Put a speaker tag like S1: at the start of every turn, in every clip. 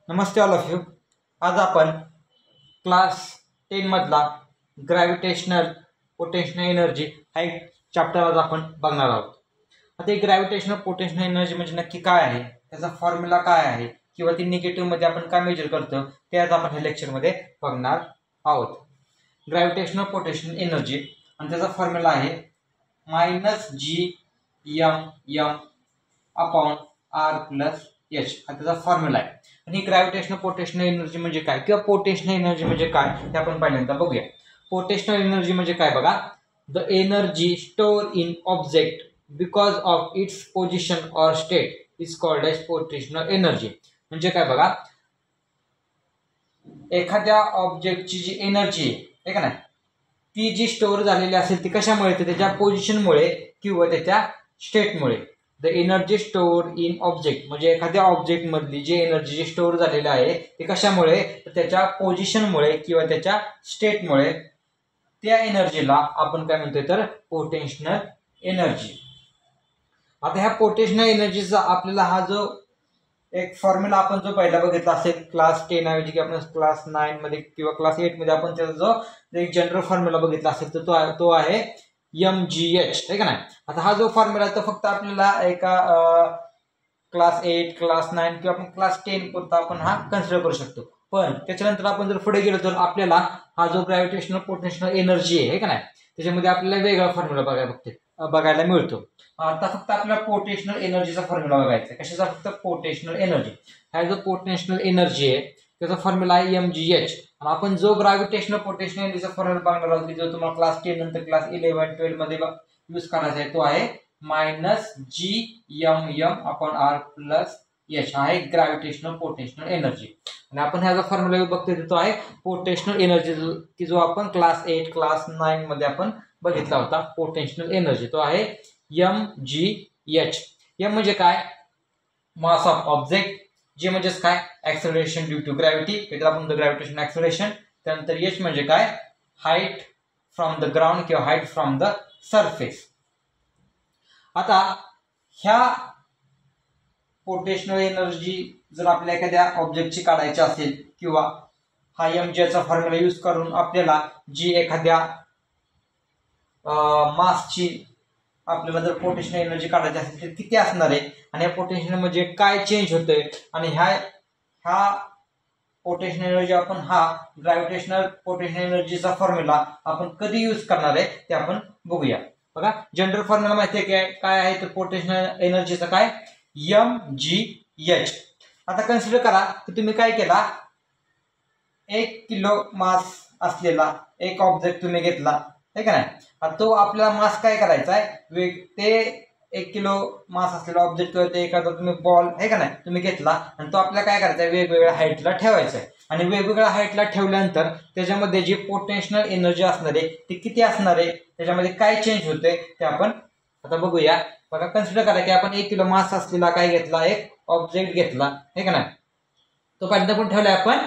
S1: Namaste all of you. आज आपण class 10 मधला ग्रॅव्हिटेशनल पोटेन्शियल एनर्जी हा एक चॅप्टर आज आपण बघणार आहोत. आता ग्रॅव्हिटेशनल पोटेन्शियल एनर्जी म्हणजे नक्की काय आहे, त्याचा फॉर्म्युला काय आहे किंवा ती निगेटिव्ह मध्ये आपण काय मेजर करतो ते आज आपण ह्या लेक्चरमध्ये बघणार आहोत. ग्रॅव्हिटेशनल पोटेन्शियल एनर्जी आणि त्याचा फॉर्म्युला आहे -G(m)m upon r plus h हा त्याचा फॉर्म्युला आहे. आणि ग्रॅव्हिटेशनल पोटेन्शियल एनर्जी म्हणजे काय किंवा पोटेन्शियल एनर्जी म्हणजे काय ते आपण पहिल्यांदा बघूया. पोटेन्शियल एनर्जी म्हणजे काय बघा, the energy store in object because of its position or state is called as potential energy. म्हणजे काय बघा, एखाद्या ऑब्जेक्टची जी एनर्जी आहे का नाही, ती जी स्टोअर झालेली असेल ती कशामुळे, तर त्याच्या पोझिशनमुळे किंवा त्याच्या स्टेटमुळे. The energy store in object म्हणजे एखाद्या ऑब्जेक्ट मधली जी एनर्जी जी स्टोअर झालेली आहे ती कशामुळे, तर त्याच्या पोझिशनमुळे किंवा त्याच्या स्टेटमुळे. त्या एनर्जीला आपण काय म्हणतोय, तर पोटेन्शियल एनर्जी. आता ह्या पोटेन्शियल एनर्जीचा आपल्याला हा जो एक फॉर्म्युला आपण जो पहिला बघितला असेल क्लास 10 ऐवजी की आपण क्लास 9 मध्ये किंवा क्लास 8 मध्ये आपण त्याचा जो एक जनरल फॉर्म्युला बघितला असेल तर तो आहे mgh, आहे का नाही. आता हा जो फॉर्म्युला तो फक्त आपल्याला एका क्लास 8 क्लास 9 किंवा आपण क्लास 10 पुरता आपण हा कन्सिडर करू शकतो. पण त्याच्यानंतर आपण जर पुढे गेलो तर आपल्याला हा जो ग्रॅव्हिटेशनल पोटेन्शियल एनर्जी आहे का नाही, त्याच्यामध्ये आपल्याला वेगळा फॉर्म्युला बघायला मिळतो. आता फक्त आपल्याला पोटेन्शियल एनर्जीचा फॉर्म्युला बघायचा आहे. कशाचा, फक्त पोटेन्शियल एनर्जी. हा जो पोटेन्शियल एनर्जी आहे त्याचा फॉर्म्युला आहे mgh. आणि आपण जो ग्रॅव्हिटेशनल पोटेन्शियल एनर्जीचा फॉर्म्युला बघणार आहोत की जो तुम्हाला क्लास 10 नंतर क्लास 11 12 मध्ये यूज करायचा आहे तो आहे -Gmm upon r plus h. हा आहे ग्रॅव्हिटेशनल पोटेन्शियल एनर्जी. आणि आपण ह्याचा फॉर्म्युला बघतोय तो आहे पोटेन्शियल एनर्जी की जो आपण क्लास 8 क्लास 9 मध्ये आपण बघितला होता. पोटेन्शियल एनर्जी तो आहे mgh. m म्हणजे काय, मास ऑफ ऑब्जेक्ट. g म्हणजेच काय, ऍक्सेलरेशन ड्यू टू ग्रॅव्हिटी, याला आपण ग्रॅव्हिटेशन ऍक्सेलरेशन. त्यानंतर h म्हणजे काय, हाईट फ्रॉम द ग्राउंड किंवा हाईट फ्रॉम द सरफेस. आता ह्या पोटेन्शियल एनर्जी जर आपल्या एखाद्या ऑब्जेक्टची काढायची असेल किंवा हा mgh फॉर्म्युला यूज करून आपल्याला जी एखाद्या मासची आपल्याला जर पोटेन्शियल एनर्जी काढायची असेल तर किती असणार आहे आणि या पोटेन्शियल म्हणजे काय चेंज होतोय आणि ह्या पोटेन्शियल एनर्जी आपण हा ग्रॅव्हिटेशनल पोटेन्शियल एनर्जीचा फॉर्म्युला आपण कधी यूज करणार आहे ते आपण बघूया. बघा, जनरल फॉर्म्युला माहिती आहे काय आहे, तर पोटेन्शियल एनर्जीचा काय mgh. आता कन्सिडर करा की तुम्ही काय केला, 1 किलो मास असलेला एक ऑब्जेक्ट तुम्ही घेतला आहे का नाही. आता तो आपल्याला मास काय करायचा आहे, ते 1 किलो मास असलेला ऑब्जेक्ट किंवा ते एखादा तुम्ही बॉल आहे का नाही तुम्ही घेतला आणि तो आपल्याला काय करायचा आहे, वेगवेगळ्या हाईटला ठेवायचा आहे. आणि वेगवेगळ्या हाईटला ठेवल्यानंतर त्याच्यामध्ये जी पोटेन्शियल एनर्जी असणार आहे ती किती असणार आहे, त्याच्यामध्ये काय चेंज होते ते आपण आता बघूया. बघा, कन्सिडर करा की आपण 1 किलो मास असलेला काय घेतला, एक ऑब्जेक्ट घेतला आहे का नाही. तो पहिल्यांदा पण ठेवलाय आपण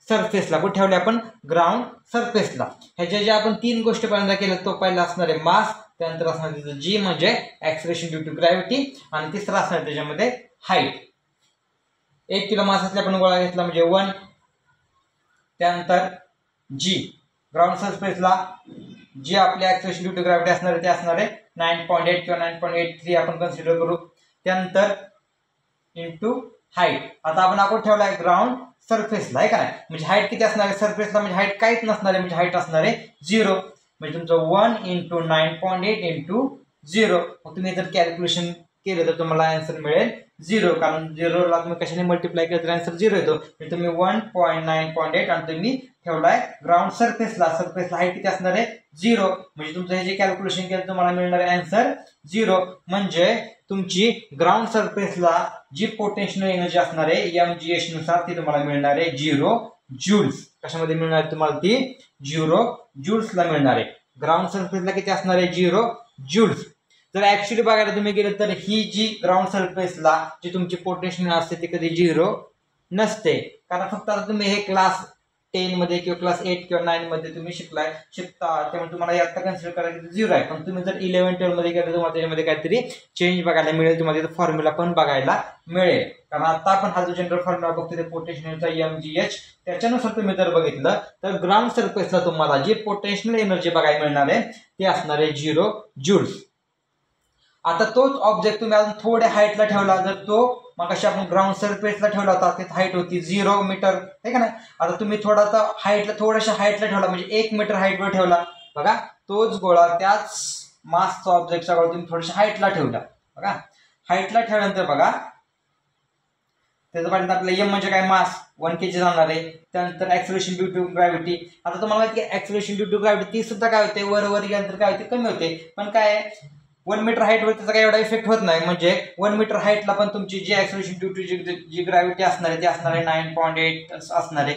S1: सरफेसला, पण ठेवले आपण ग्राउंड सरफेसला. ह्याच्या ज्या आपण 3 गोष्टी पहिल्यांदा केल्या, तो पहिला असणार आहे मास, त्यानंतर असणार त्याचं जी म्हणजे ऍक्सेलरेशन ड्यू टू ग्रॅव्हिटी, आणि तिसरा असणार त्याच्यामध्ये हाईट. 1 किलो मास असल्या आपण गोळा घेतला म्हणजे 1. त्यानंतर जी ग्राउंड सरफेसला जी आपली ऍक्सेलरेशन ड्यू टू ग्रॅव्हिटी असणार आहे ते असणार आहे 9.8 किंवा 9.83 आपण कन्सिडर करू. त्यानंतर इंटू हाईट. आता आपण आपण ठेवलाय ग्राउंड सरफेसला आहे का नाही, म्हणजे हाईट किती असणार आहे सरफेसला, म्हणजे हाईट काहीच नसणार आहे, म्हणजे हाईट असणार आहे 0. म्हणजे तुमचं 1 इंटू 9.8 इंटू 0. मग तुम्ही जर कॅल्क्युलेशन केलं तर तुम्हाला आन्सर मिळेल 0, कारण 0 ला तुम्ही कशाने मल्टिप्लाय केलं तर आन्सर 0 येतो. म्हणजे तुम्ही 1.9.8 आणि तुम्ही ठेवलाय ग्राउंड सरफेसला हाईट किती असणार आहे 0. म्हणजे तुमचं हे जे कॅल्क्युलेशन केलं तुम्हाला मिळणार आहे आन्सर 0. म्हणजे तुमची ग्राउंड सरफेसला जी पोटेन्शियल एनर्जी असणार आहे mgh नुसार ती तुम्हाला मिळणार आहे 0 ज्यूल्स. कशामध्ये मिळणार आहे तुम्हाला, ती 0 ज्यूल्सला मिळणार आहे. ग्राउंड सरफेसला किती असणार आहे 0 ज्यूल्स. जर ऍक्च्युअली बघायला तुम्ही गेलं तर ही जी ग्राउंड सरफेसला जी तुमची पोटेन्शियल असते ती कधी 0 नसते, कारण फक्त आता तुम्ही हे क्लास 10 मध्ये किंवा क्लास 8 किंवा 9 मध्ये तुम्ही शिकता, त्यामुळे तुम्हाला आता कन्सिडर करायचं 0 आहे. पण तुम्ही जर 11 12 मध्ये गेला तुम्हाला त्याच्यामध्ये काहीतरी चेंज बघायला मिळेल, तुम्हाला फॉर्म्युला पण बघायला मिळेल. कारण आता आपण हा जो जनरल फॉर्म्युला बघतो ते पोटेन्शियलचा MgH, त्याच्यानुसार तुम्ही जर बघितलं तर ग्राउंड सरफेसला तुम्हाला जी पोटेन्शियल एनर्जी बघायला मिळणार आहे ते असणार आहे 0 जूल्स. आता तोच ऑब्जेक्ट तुम्ही अजून थोड्या हाईटला ठेवला, जर तो मगाशी आपण ग्राउंड सरफेसला ठेवला होता त्यात हाईट होती 0 मीटर, आहे का नाही. आता तुम्ही थोडासा थोड्याशा हाईटला ठेवला म्हणजे 1 मीटर हाईटवर ठेवला, बघा तोच गोळा त्याच मासचा ऑब्जेक्टचा गोळा तुम्ही थोड्याशा हाईटला ठेवला, बघा हाईटला ठेवल्यानंतर बघा त्याचं पाहिजे आपल्याला M म्हणजे काय, मास 1 kg जाणार आहे. त्यानंतर ऍक्सेलरेशन ड्यू टू ग्रॅव्हिटी. आता तुम्हाला माहिती आहे ऍक्सेलरेशन ड्यू टू ग्रॅव्हिटी ती सुद्धा काय होते, वर गेल्यानंतर काय होते, कमी होते. पण काय 1 मीटर हाईटवर त्याचा काही एवढा इफेक्ट होत नाही. म्हणजे 1 मीटर हाईटला पण तुमची जी ऍक्सेलरेशन ड्यू टू जी ग्रॅव्हिटी असणार आहे ती असणार आहे 9.8 असणार आहे.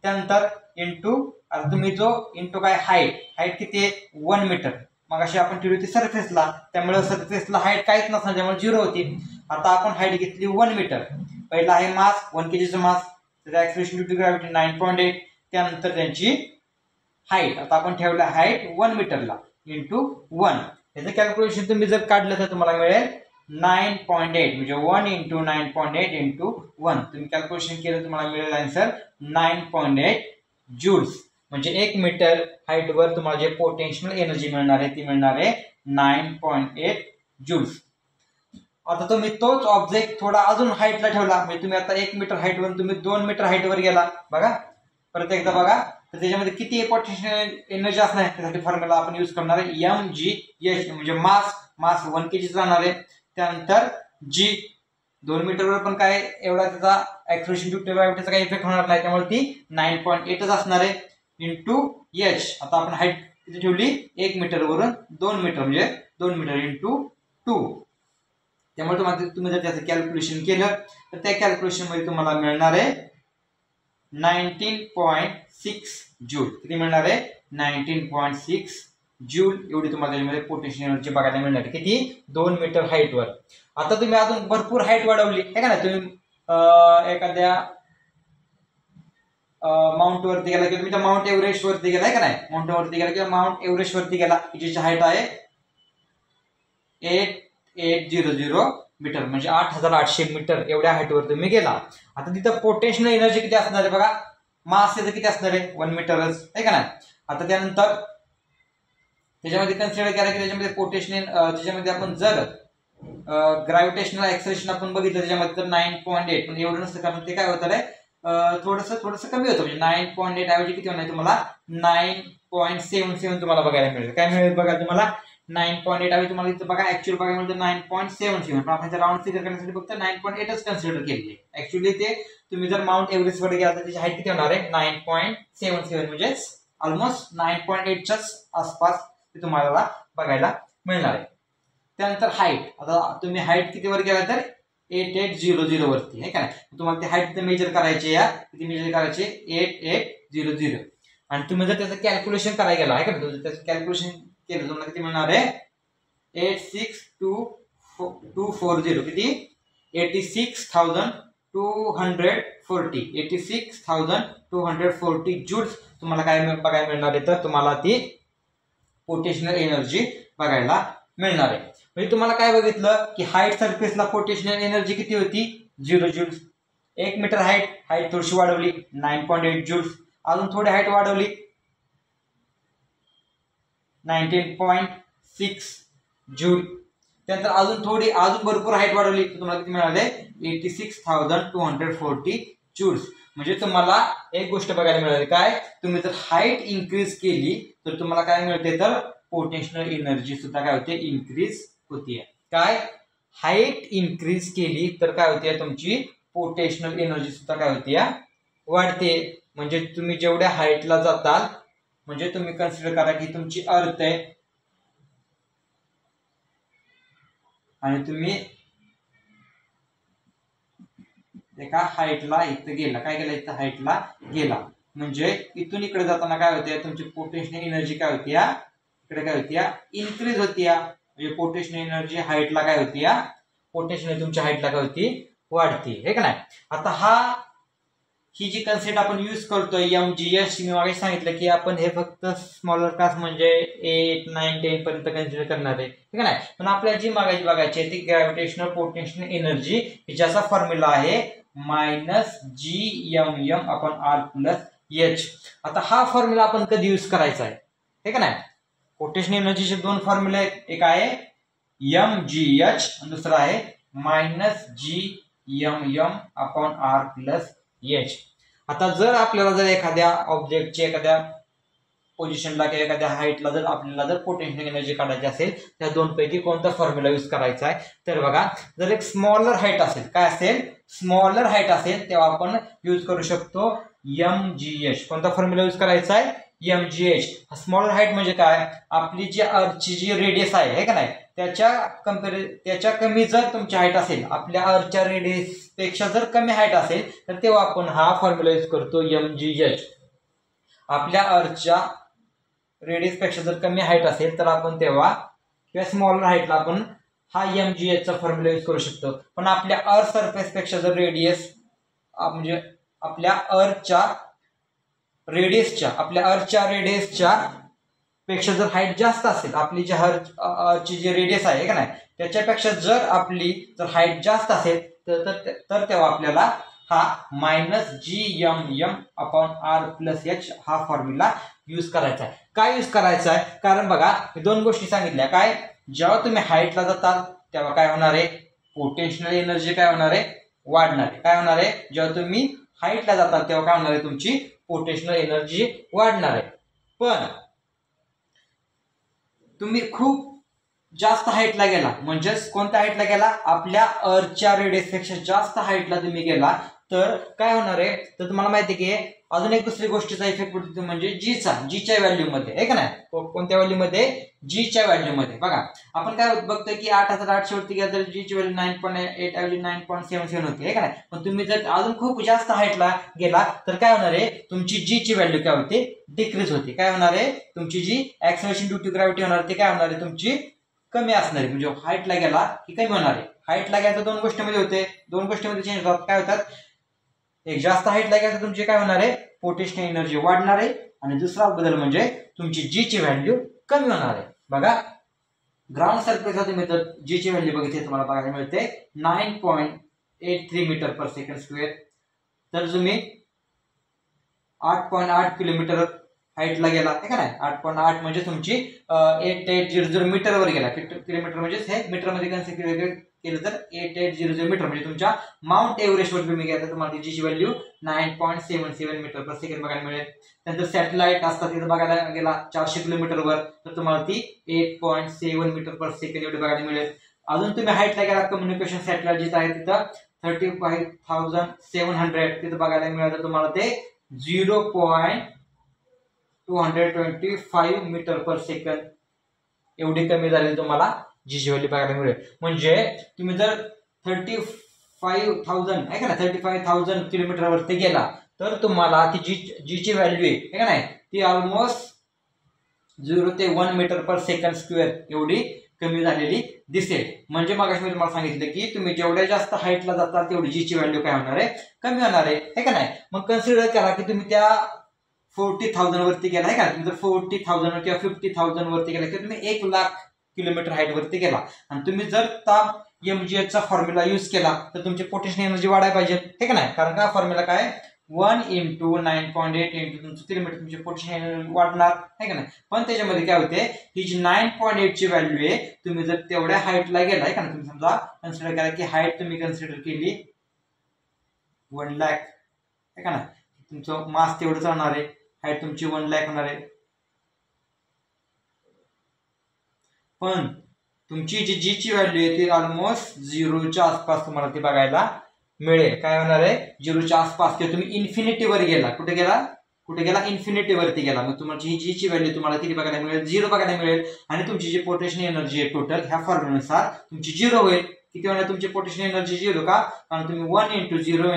S1: त्यानंतर इंटू आता तुम्ही जो इंटू काय हाईट किती आहे 1 मीटर. मग अशी आपण ठेवली होती सरफेसला, त्यामुळे सरफेसला हाईट काहीच नसणार त्यामुळे 0 होती. आता आपण हाईट घेतली 1 मीटर. पहिला आहे मास 1 kg मास, त्याचा ऍक्सेलरेशन ड्यू टू ग्रॅव्हिटी 9.8, त्यानंतर त्यांची हाईट आता आपण ठेवलं हाईट 1 मीटरला इंटू 1. याचं कॅल्क्युलेशन तुम्ही जर काढलं तर तुम्हाला मिळेल 9.8 म्हणजे 1 इंटू 9.8 इंटू 1. तुम्ही कॅल्क्युलेशन केलं तुम्हाला मिळेल आन्सर 9.8 जूल्स. म्हणजे 1 मीटर हाईटवर तुम्हाला जे पोटेन्शियल एनर्जी मिळणार आहे ती मिळणार आहे 9.8 जूल्स. आता तुम्ही तोच ऑब्जेक्ट थोडा अजून हाईटला ठेवला, म्हणजे तुम्ही आता 1 मीटर हाईटवर तुम्ही 2 मीटर हाईटवर गेला, बघा परत एकदा बघा तर त्याच्यामध्ये किती पोटेन्शियल एनर्जी असणार आहे त्यासाठी फॉर्म्युला आपण यूज करणार आहे MgH म्हणजे मास 1 kg जाणार आहे. त्यानंतर G 2 मीटरवर पण काय एवढा त्याचा ऍक्सेलरेशन ड्यू टू ग्रॅव्हिटीचा काही इफेक्ट होणार नाही त्यामुळे ती 9.8 असणार आहे इंटू H. आता आपण हाईट किती ठेवली 1 मीटरवरून 2 मीटर म्हणजे 2 मीटर इंटू 2. त्यामुळे तुम्ही जर त्याचं कॅल्क्युलेशन केलं तर त्या कॅल्क्युलेशन मध्ये तुम्हाला मिळणार आहे 19.6 जूल. किती मिळणार आहे 19.6 जूल एवढी तुम्हाला त्याच्यामध्ये पोटेन्शियल एनर्जी बघायला मिळणार आहे. किती 2 मीटर हाईटवर. आता तुम्ही अजून भरपूर हाईट वाढवली आहे का ना, तुम्ही एखाद्या माउंट वरती गेला किंवा तुम्ही माउंट एव्हरेस्ट वरती गेला आहे का नाही, माउंट वरती गेला किंवा माउंट एव्हरेस्ट वरती गेला ज्याची हाईट आहे 8800 मीटर म्हणजे 8800 मीटर एवढ्या हाईटवर तुम्ही गेला. आता तिथं पोटेन्शियल एनर्जी किती असणार आहे बघा, मास त्याचं किती असणार आहे 1 मीटरच आहे का नाही. आता त्यानंतर त्याच्यामध्ये कन्सिडर करा की त्याच्यामध्ये पोटेन्शियल त्याच्यामध्ये आपण जर ग्रॅव्हिटेशनल ऍक्सेलरेशन आपण बघितलं त्याच्यामध्ये तर 9.8 पण एवढं नसतं कारण ते काय होतं आहे थोडस कमी होतं. म्हणजे 9.8 ऐवजी किती होणार तुम्हाला 9.77 तुम्हाला बघायला मिळेल. काय मिळेल बघा तुम्हाला 9.8 ऐवजी तुम्हाला इथं बघा ऍक्च्युअल बघायला मिळतं 9.77 पण आपण राऊंड फिगर करण्यासाठी फक्त 9.8च कन्सिडर केली आहे. ऍक्च्युअली ते तुम्ही जर माउंट एव्हरेस्ट वर गेला तर त्याची हाईट किती होणार आहे 9.77 म्हणजे ऑलमोस्ट 9.8च्याच आसपास ते तुम्हाला बघायला मिळणार आहे. त्यानंतर हाईट, आता तुम्ही हाईट किती वर गेला तर 8800 वरती आहे का नाही. तुम्हाला ते हाईट मेजर करायचे या किती मेजर करायचे 8800 आणि तुम्ही जर त्याचं कॅल्क्युलेशन करायला गेला आहे का नाही त्याचं कॅल्क्युलेशन केलं तुम्हाला किती मिळणार आहे 86240 किती 86,240 जूल्स तुम्हाला काय बघायला मिळणार आहे तर तुम्हाला ती पोटेन्शियल एनर्जी बघायला मिळणार आहे. म्हणजे तुम्हाला काय बघितलं की हाईट सरफेसला पोटेन्शियल एनर्जी किती होती 0 जूल्स. 1 मीटर हाईट थोडीशी वाढवली 9.8 जूल्स. अजून थोडी हाईट वाढवली 19.6 जूल. त्यानंतर अजून भरपूर हाईट वाढवली तर तुम्हाला किती मिळाले 86,240 जूल्स. म्हणजे तुम्हाला एक गोष्ट बघायला मिळाली काय तुम्ही जर हाईट इन्क्रीज केली तर तुम्हाला काय मिळते तर पोटेन्शियल एनर्जी सुद्धा काय होते इन्क्रीज होतीये. काय हाईट इन्क्रीज केली तर काय होते तुमची पोटेन्शियल एनर्जी सुद्धा काय होती वाढते. म्हणजे तुम्ही जेवढ्या हाईटला जाताल म्हणजे तुम्ही कन्सिडर करा की तुमची अर्थ आहे आणि तुम्ही एका हाईटला इथं गेला काय गेला इथं हाईटला गेला म्हणजे इथून इकडे जाताना काय होते तुमची पोटेन्शियल एनर्जी काय होती इकडे काय होती इन्क्रीज होती. म्हणजे पोटेन्शियल एनर्जी हाईटला काय होती पोटेन्शियल तुमच्या हाईटला काय होती वाढती आहे का नाही. आता हा ही जी कन्सेप्ट आपण यूज करतोय MGH, मी मागे सांगितलं की आपण हे फक्त स्मॉलर क्लास म्हणजे 8, 9, 10 पर्यंत कन्सिडर करणार आहे, ठीक आहे. पण आपल्याला जी मागायची बघायची आहे ती ग्रॅव्हिटेशनल पोटेन्शियल एनर्जी, ज्याचा फॉर्म्युला आहे -GMM/R+H. आता हा फॉर्म्युला आपण कधी यूज करायचा आहे, ठीक आहे ना. पोटेन्शियल एनर्जीचे दोन फॉर्म्युले आहेत, एक आहे MGH आणि दुसरा आहे -GMM/R+H. आता जर आपल्याला जर एखाद्या ऑब्जेक्टचे एखाद्या पोझिशनला किंवा एखाद्या हाईटला जर आपल्याला जर पोटेन्शियल एनर्जी काढायची असेल, त्या दोन पैकी कोणता फॉर्म्युला यूज करायचा आहे, तर बघा जर एक स्मॉलर हाईट असेल, काय असेल, स्मॉलर हाईट असेल, तेव्हा आपण यूज करू शकतो MGH. कोणता फॉर्म्युला यूज करायचा आहे, MGH. स्मॉलर हाईट म्हणजे काय, आपली जी अर्थची जी रेडियस आहे का नाही, त्याच्या कमी जर तुमची हाईट असेल, आपल्या अर्थच्या रेडियस पेक्षा जर कमी हाईट असेल, तर तेव्हा आपण हा फॉर्म्युला यूज करतो MGH. आपल्या अर्थच्या रेडियस पेक्षा जर कमी हाईट असेल तर आपण तेव्हा किंवा स्मॉलर हाईटला आपण हा MGH चा फॉर्म्युला यूज करू शकतो. पण आपल्या अर्थ सरफेस पेक्षा जर रेडियस म्हणजे आपल्या अर्थच्या रेडियसच्या पेक्षा जर हाईट जास्त असेल, आपली जी अर्थची जी रेडियस आहे का नाही, त्याच्यापेक्षा जर आपली जर हाईट जास्त असेल तर तेव्हा आपल्याला हा -GMM/R+H हा फॉर्म्युला यूज करायचा आहे. काय यूज करायचा आहे, कारण बघा दोन गोष्टी सांगितल्या, काय, जेव्हा तुम्ही हाईटला जाताल तेव्हा काय होणार आहे, पोटेन्शियल एनर्जी काय होणार आहे, वाढणार आहे. काय होणार आहे, जेव्हा तुम्ही हाईटला जाताल तेव्हा काय होणार आहे, तुमची पोटेन्शियल एनर्जी वाढणार आहे. पण तुम्ही खूप जास्त हाईटला गेला, म्हणजेच कोणत्या हाईटला गेला, आपल्या अर्थच्या रेडियस पेक्षा जास्त हाईटला तुम्ही गेला तर काय होणार आहे, तर तुम्हाला माहिती आहे की अजून एक दुसरी गोष्टीचा इफेक्ट पडतो, म्हणजे जीच्या व्हॅल्यू मध्ये, आहे का नाही. कोणत्या व्हॅल्यू मध्ये, जीच्या व्हॅल्यू मध्ये. बघा आपण काय बघतोय की 8800 वरती गेला तर जीची व्हॅल्यू 9.8 ऐवजी 9.77 होती, आहे का नाही. पण तुम्ही जर अजून खूप जास्त हाईटला गेला तर काय होणार आहे, तुमची जीची व्हॅल्यू काय होते, डिक्रीज होते. काय होणार आहे, तुमची जी ऍक्सेलरेशन ड्यू टू ग्रॅव्हिटी होणार ती काय होणार आहे, तुमची कमी असणार आहे. म्हणजे हाईटला गेला की कमी होणार आहे. हाईटला गेला तर दोन गोष्टीमध्ये होते, दोन गोष्टीमध्ये चेंज होतात. काय होतात, एक जास्त हाईटला गेला तर तुमची काय होणार आहे, पोटेन्शियल एनर्जी वाढणार आहे, आणि दुसरा बदल म्हणजे तुमची जीची व्हॅल्यू कमी होणार आहे. बघा ग्राउंड सरफेसला तुम्ही जर जीची व्हॅल्यू बघितली तुम्हाला बघायला मिळते 9.83 मीटर पर सेकंड स्क्वेअर. तर तुम्ही 8.8 किलोमीटर हाईटला गेला, आहे का नाही. 8.8 म्हणजे तुमची 8800 मीटरवर गेला. किलोमीटर म्हणजे हे मीटरमध्ये कन्सिडर केलं तर 8800 मीटर म्हणजे तुमच्या माउंट एव्हरेस्ट वर तुम्ही गेला तर तुम्हाला जीची व्हॅल्यू 9.77 मीटर पर सेकंड बघायला मिळेल. त्यानंतर सॅटेलाइट असतात तिथे बघायला गेला 400 किलोमीटरवर तर तुम्हाला ती 8.7 मीटर पर सेकंड एवढी बघायला मिळेल. अजून तुम्ही हाईटला गेला कम्युनिकेशन सॅटेलाइट जिथं आहे तिथं 35,700 तिथं बघायला मिळालं तुम्हाला ते 0.225 मीटर पर सेकंड एवढी कमी झालेली तुम्हाला जीची व्हॅल्यू बघायला मिळेल. म्हणजे तुम्ही जर 35,000 आहे का ना 35,000 किलोमीटर वरती गेला तर तुम्हाला ती जीची व्हॅल्यू आहे का नाही ती ऑलमोस्ट 0 ते 1 मीटर पर सेकंड स्क्वेअर एवढी कमी झालेली दिसेल. म्हणजे मगाशी मी तुम्हाला सांगितलं की तुम्ही जेवढ्या जास्त हाईटला जाताल तेवढी जीची व्हॅल्यू काय होणार आहे, कमी होणार आहे का नाही. मग कन्सिडर करा की तुम्ही त्या 40,000 वरती गेला आहे का, तुम्ही जर 40,000 किंवा 50,000 वरती गेला किंवा तुम्ही 1,00,000 किलोमीटर हाईट वरती गेला आणि तुम्ही जर MGH चा फॉर्म्युला यूज केला तर तुमची पोटेन्शियल एनर्जी वाढायला पाहिजे, हे का नाही. कारण का फॉर्म्युला काय 1 × 9.8 × तुमचं किलोमीटर तुमची पोटेन्शियल एनर्जी वाढणार, आहे का नाही. पण त्याच्यामध्ये काय होते, ही जी 9.8 ची व्हॅल्यू आहे तुम्ही जर तेवढ्या हाईटला गेला आहे का ना, तुम्ही समजा कन्सिडर करा की हाईट तुम्ही कन्सिडर केली 1,00,000 आहे का ना, तुमचं मास तेवढं चालणार आहे, हाईट तुमची 1,00,000 होणार आहे. पण तुमची जी जीची व्हॅल्यू आहे ती ऑलमोस्ट 0च्या आसपास तुम्हाला ती बघायला मिळेल. काय होणार आहे, 0च्या आसपास किंवा तुम्ही इन्फिनिटीवर गेला, कुठे गेला इन्फिनिटी वरती गेला, मग तुमची ही जीची व्हॅल्यू तुम्हाला किती बघायला मिळेल, 0 बघायला मिळेल. आणि तुमची जी पोटेन्शियल एनर्जी आहे टोटल ह्या फॉर्म्युल्यानुसार तुमची 0 होईल. किती होणार तुमची पोटेन्शियल एनर्जी 0 का, कारण तुम्ही 1 × 0 ×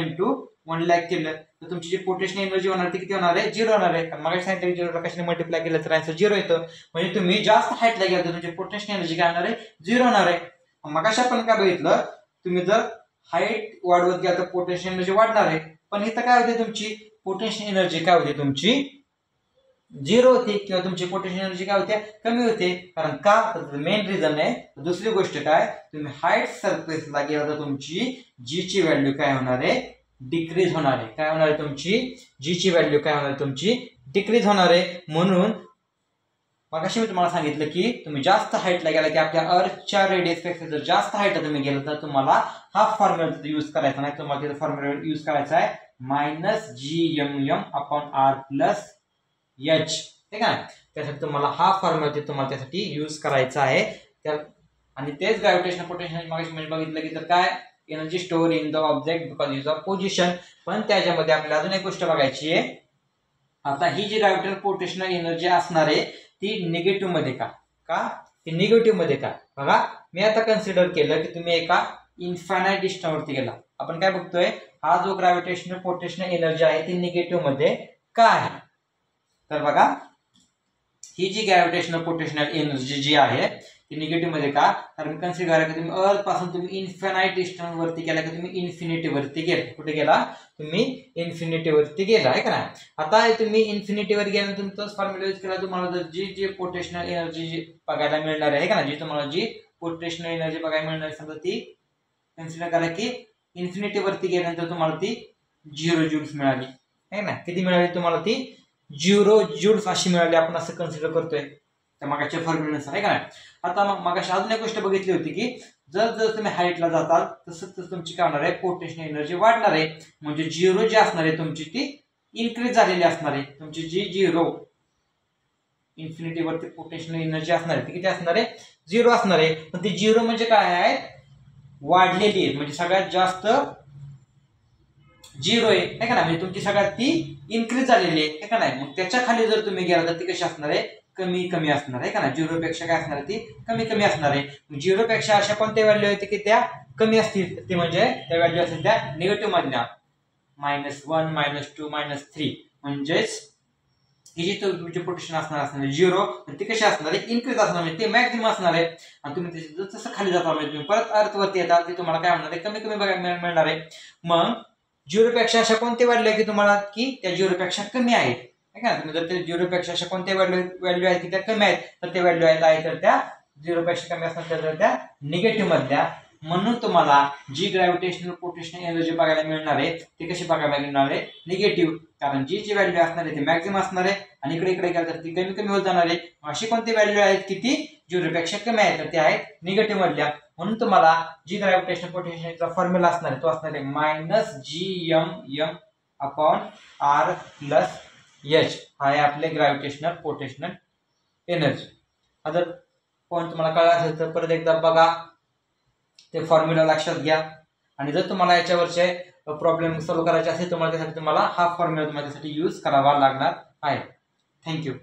S1: 1,00,000 केलं तर तुमची जी पोटेन्शियल एनर्जी होणार ती किती होणार आहे, 0 होणार आहे. कारण मग सांगितलं 0 कशाने मल्टिप्लाय केलं तर आन्सर 0 येतं. म्हणजे तुम्ही जास्त हाईटला गेला तर तुमची पोटेन्शियल एनर्जी काय होणार आहे, 0 होणार आहे. मग आपण काय बघितलं, तुम्ही जर हाईट वाढवत गेला तर पोटेन्शियल एनर्जी वाढणार आहे, पण इथं काय होते तुमची पोटेन्शियल एनर्जी काय होते तुमची झिरो होते किंवा तुमची पोटेन्शियल एनर्जी काय होते कमी होते. कारण का तर मेन रिझन आहे. दुसरी गोष्ट काय तुम्ही हाईट सरफेसला गेला तर तुमची जी ची व्हॅल्यू काय होणार आहे डिक्रीज होणार आहे. काय होणार आहे तुमची जी ची व्हॅल्यू काय होणार आहे तुमची डिक्रीज होणार आहे. म्हणून मगाशी मी तुम्हाला सांगितलं की तुम्ही जास्त हाईटला गेला की आपल्या अर्थच्या रेडियस पेक्षा जर जास्त हाईटला तुम्ही गेला तर तुम्हाला हा फॉर्म्युला यूज करायचा नाही. तुम्हाला तिथे फॉर्म्युला यूज करायचा आहे -GMM/R+H. ठीक आहे. त्यासाठी तुम्हाला हा फॉर्म्युला तुम्हाला त्यासाठी यूज करायचा आहे. आणि तेच ग्रॅव्हिटेशनल पोटेन्शियल मगाशी म्हणजे बघितलं की तर काय energy store in the object because use of position. पण त्याच्यामध्ये आपल्याला अजून एक गोष्ट बघायची आहे. आता ही जी ग्रॅव्हिटेशनल पोटेन्शियल एनर्जी असणार आहे ती निगेटिव्ह मध्ये का ती निगेटिव्ह मध्ये का बघा. मी आता कन्सिडर केलं की तुम्ही एका इन्फायनाइट डिस्टन्सवरती गेला. आपण काय बघतोय हा जो ग्रॅव्हिटेशनल पोटेन्शियल एनर्जी आहे ती निगेटिव्ह मध्ये का आहे. तर बघा ही जी ग्रॅव्हिटेशनल पोटेन्शियल एनर्जी जी आहे ती निगेटिव्ह मध्ये का कारण कन्सिडर करा की तुम्ही अर्थ पासून तुम्ही इन्फायनाइट डिस्टन्स वरती गेला की तुम्ही इन्फिनिटी वरती गेला. कुठे गेला तुम्ही इन्फिनिटी वरती गेला आहे का नाही. आता तुम्ही इन्फिनिटी वर गेल्यानंतर तुम्ही तोच फॉर्म्युला यूज केला तुम्हाला जर जी पोटेन्शियल एनर्जी बघायला मिळणार आहे का ना जी तुम्हाला जी पोटेन्शियल एनर्जी बघायला मिळणार आहे समजा ती कन्सिडर करा की इन्फिनिटी वरती गेल्यानंतर तुम्हाला ती 0 जूल्स मिळाली आहे ना. किती मिळाली तुम्हाला ती 0 जूल्स अशी मिळाली. आपण असं कन्सिडर करतोय त्या मागाच्या फॉर्म्युल्यानुसार आहे का नाही. आता मगाशी अजून एक गोष्ट बघितली होती की जर तुम्ही हाईटला जाताल तसं तुमची काय होणार आहे पोटेन्शियल एनर्जी वाढणार आहे. म्हणजे 0 जी असणार आहे तुमची ती इन्क्रीज झालेली असणार आहे. तुमची जी 0 इन्फिनिटी वरती पोटेन्शियल एनर्जी असणार आहे ती किती असणार आहे 0 असणार आहे. पण ती 0 म्हणजे काय आहे वाढलेली आहे. म्हणजे सगळ्यात जास्त 0 आहे का ना. म्हणजे तुमची सगळ्यात ती इन्क्रीज झालेली आहे का नाही. मग त्याच्या खाली जर तुम्ही गेला तर ती कशी असणार आहे कमी कमी असणार आहे का ना. 0 पेक्षा काय असणार आहे ती कमी कमी असणार आहे. 0 पेक्षा अशा कोणत्या व्हॅल्यू आहेत की त्या कमी असतील ती म्हणजे त्या व्हॅल्यू असतील त्या निगेटिव्ह मधल्या -1 -2 -3 म्हणजेच ही जी तुमची पोटेन्शियल असणार 0 ती कशी असणार आहे इन्क्रीज असणार म्हणजे ते मॅक्झिमम असणार आहे. आणि तुम्ही जसं खाली जाता म्हणजे तुम्ही परत अर्थवरती येतात ते तुम्हाला काय होणार आहे कमी कमी बघायला मिळणार आहे. मग 0 पेक्षा अशा कोणत्या व्हॅल्यू आहे की तुम्हाला की त्या 0 पेक्षा कमी आहेत आहे का. तुम्ही जर ते 0 पेक्षा अशा कोणत्या व्हॅल्यू आहेत की त्या कमी आहेत तर त्या व्हॅल्यू आहेत तर त्या 0 पेक्षा कमी असणार तर त्या निगेटिव्ह मधल्या. म्हणून तुम्हाला जी ग्रॅव्हिटेशनल पोटेन्शियल एनर्जी बघायला मिळणार आहे ती कशी बघायला मिळणार आहे निगेटिव्ह. कारण जी व्हॅल्यू असणार आहे ती मॅक्झिमम असणार आहे आणि इकडे गेला तर ती कमी कमी होत जाणार आहे. अशी कोणती व्हॅल्यू आहेत की ती 0 पेक्षा कमी आहेत तर ते आहेत निगेटिव्ह मधल्या. म्हणून तुम्हाला जी ग्रॅव्हिटेशनल पोटेन्शियलचा फॉर्म्युला असणार आहे तो असणार आहे -GMM/R+H. हा आहे आपले ग्रॅव्हिटेशनल पोटेन्शियल एनर्जी. जर पॉईंट तुम्हाला कळला असेल तर परत एकदा बघा ते फॉर्म्युला लक्षात घ्या. आणि जर तुम्हाला याच्यावरचे प्रॉब्लेम सॉल्व्ह करायचे असेल तुम्हाला त्यासाठी तुम्हाला हा फॉर्म्युला तुम्हाला त्यासाठी यूज करावा लागणार आहे. थँक्यू.